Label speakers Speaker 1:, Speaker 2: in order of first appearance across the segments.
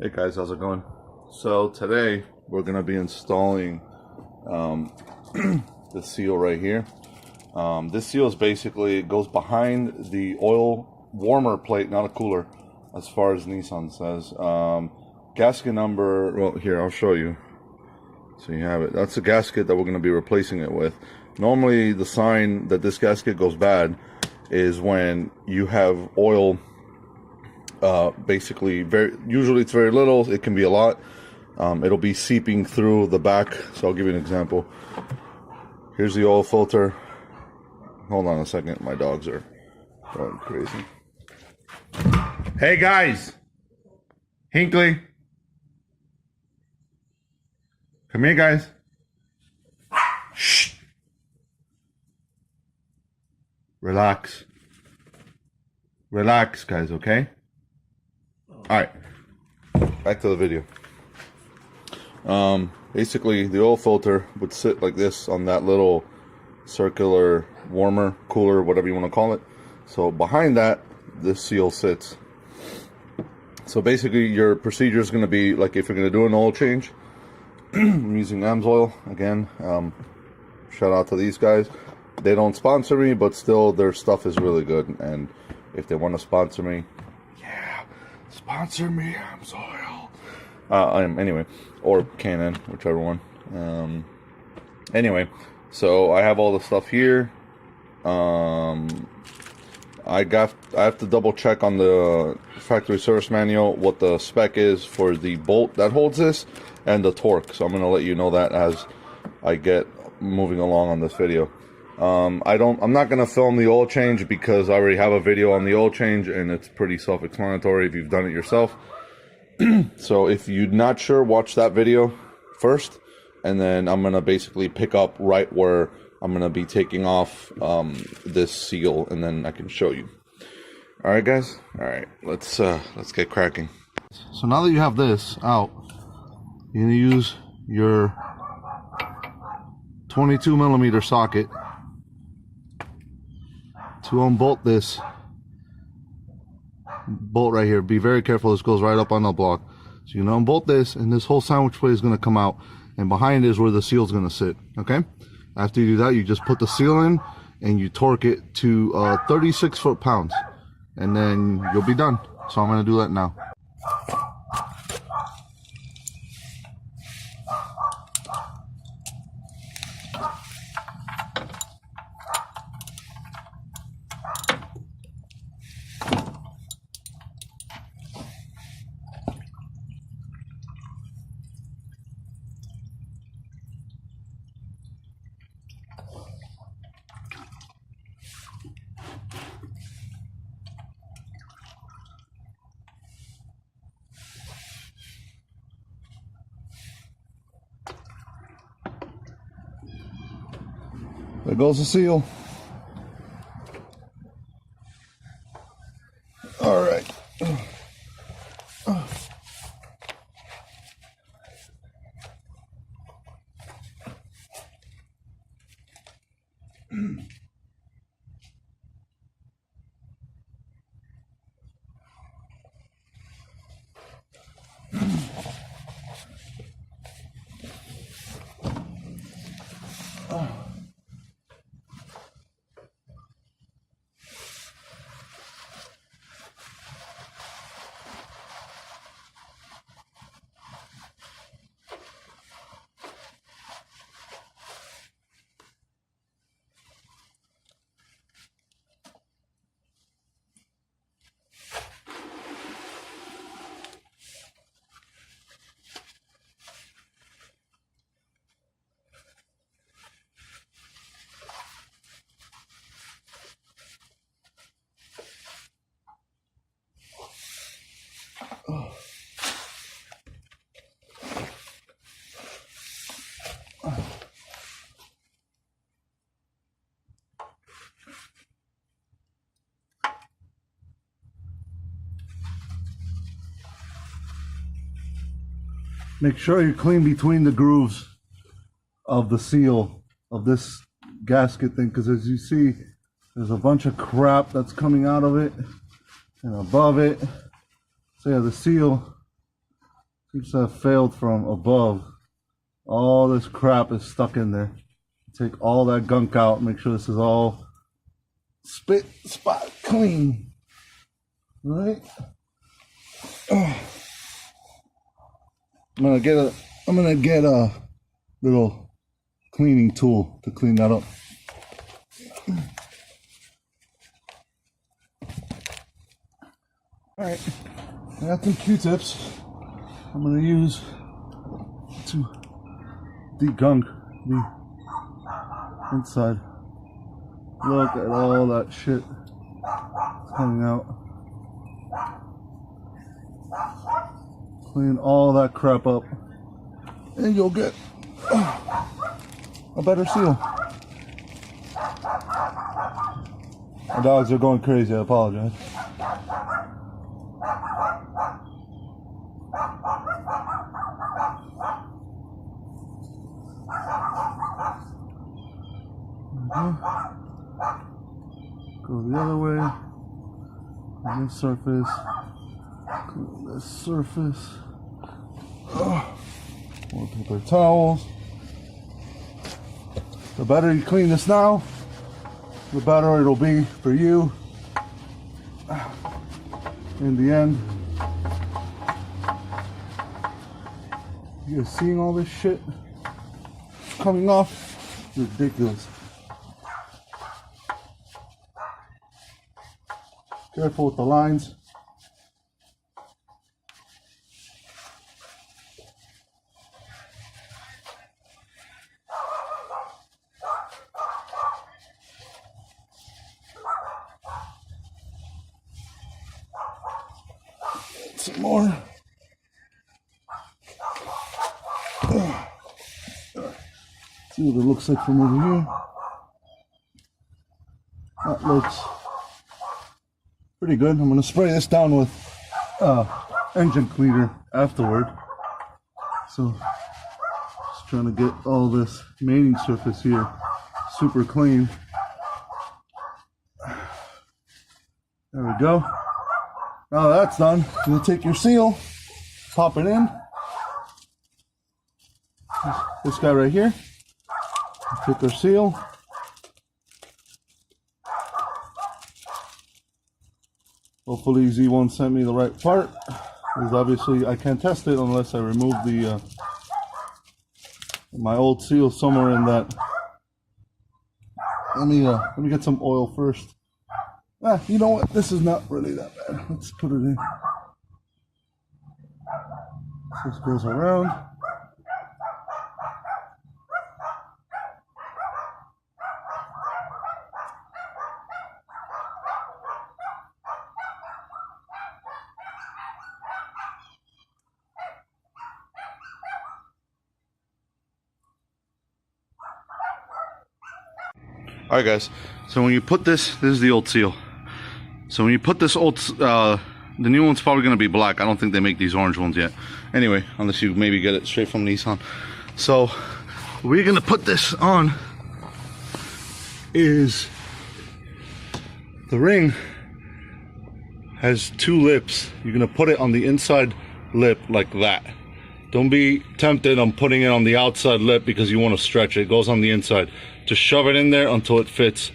Speaker 1: Hey guys, how's it going? So today we're gonna be installing the seal right here. This seal is basically, it goes behind the oil warmer plate, not a cooler, as far as Nissan says. Gasket number, well here, I'll show you. So you have it. That's the gasket that we're gonna be replacing it with. Normally the sign that this gasket goes bad is when you have oil basically usually it's very little, it can be a lot. It'll be seeping through the back. So I'll give you an example. Here's the oil filter. Hold on a second, my dogs are going crazy. Hey guys, Hinkley, come here guys. Shh. Relax guys, okay? Alright, back to the video. Basically the oil filter would sit like this on that little circular warmer, cooler, whatever you want to call it. So behind that, this seal sits. So basically your procedure is going to be like if you're going to do an oil change. I'm using AMSOIL again. Shout out to these guys. They don't sponsor me, but still their stuff is really good, and if they want to sponsor me, sponsor me, AMSOIL. Anyway, or Canon, whichever one. Anyway, so I have all the stuff here. I have to double check on the factory service manual what the spec is for the bolt that holds this and the torque. So I'm gonna let you know that as I get moving along on this video. I'm not gonna film the oil change because I already have a video on the oil change and it's pretty self-explanatory if you've done it yourself. So if you're not sure, watch that video first, and then I'm gonna basically pick up right where I'm gonna be taking off this seal, and then I can show you. All right, guys. All right, let's get cracking. So now that you have this out, you're gonna use your 22mm socket to unbolt this bolt right here. Be very careful, this goes right up on the block. So you're gonna unbolt this, and this whole sandwich plate is gonna come out, and behind is where the seal is gonna sit. Okay, after you do that, you just put the seal in and you torque it to 36 foot-pounds, and then you'll be done. So I'm gonna do that now. There goes the seal. All right. Make sure you clean between the grooves of the seal of this gasket thing, because as you see, there's a bunch of crap that's coming out of it and above it. So yeah, the seal These have failed from above. All this crap is stuck in there. Take all that gunk out. Make sure this is all spit spot clean. All right. I'm gonna get a little cleaning tool to clean that up. All right, I got some Q-tips I'm gonna use to degunk the inside. Look at all that shit coming out. Clean all that crap up, and you'll get a better seal. My dogs are going crazy, I apologize. Go the other way. On this surface. Clean this surface. More paper towels. The better you clean this now, the better it'll be for you in the end. You guys seeing all this shit coming off? It's ridiculous. Careful with the lines. Some more. See what it looks like from over here. That looks pretty good. I'm going to spray this down with engine cleaner afterward. So just trying to get all this mating surface here super clean. There we go. Now that's done, you'll take your seal, pop it in. This guy right here. Take our seal. Hopefully Z1 sent me the right part, because obviously I can't test it unless I remove the my old seal somewhere in that. Let me get some oil first. You know what? This is not really that bad. Let's put it in. This goes around. All right, guys. So when you put this is the old seal. So when you put this old, the new one's probably gonna be black. I don't think they make these orange ones yet. Anyway, unless you maybe get it straight from Nissan. So we're gonna put this on is the ring has two lips. You're gonna put it on the inside lip like that. Don't be tempted on putting it on the outside lip because you want to stretch it. It goes on the inside. Just shove it in there until it fits.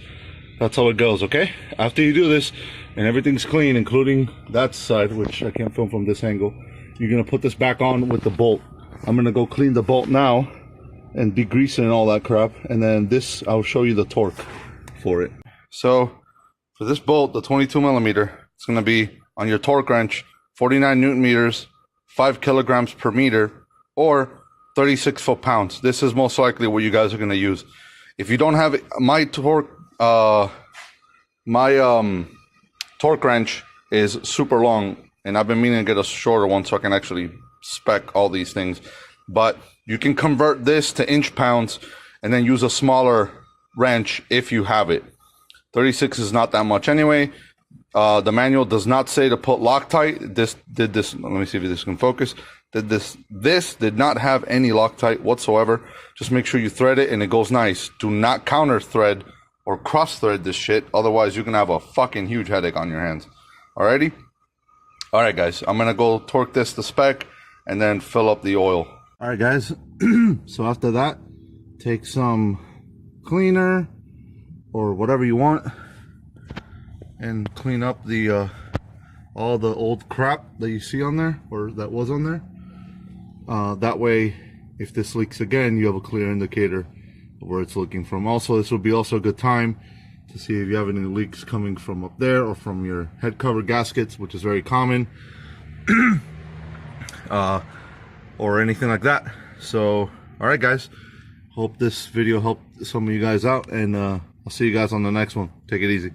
Speaker 1: That's how it goes, okay? After you do this and everything's clean, including that side, which I can't film from this angle, you're gonna put this back on with the bolt. I'm gonna go clean the bolt now and degrease it and all that crap, and then this, I'll show you the torque for it. So for this bolt, the 22 millimeter, it's gonna be on your torque wrench, 49 Newton meters, 5 kilograms per meter, or 36 foot-pounds. This is most likely what you guys are gonna use. If you don't have my torque, torque wrench is super long, and I've been meaning to get a shorter one so I can actually spec all these things. But you can convert this to inch pounds and then use a smaller wrench if you have it. 36 is not that much anyway. The manual does not say to put Loctite. This did this. Let me see if this can focus. This did not have any Loctite whatsoever. Just make sure you thread it and it goes nice. Do not counter thread or cross thread this shit. Otherwise, you can have a fucking huge headache on your hands. Alrighty? Alright, guys. I'm gonna go torque this to spec and then fill up the oil. All right, guys. So after that, take some cleaner or whatever you want and clean up the all the old crap that you see on there, or that was on there. That way, if this leaks again, you have a clear indicator of where it's leaking from. Also, this will be also a good time to see if you have any leaks coming from up there or from your head cover gaskets, which is very common, or anything like that. So, all right, guys. Hope this video helped some of you guys out, and I'll see you guys on the next one. Take it easy.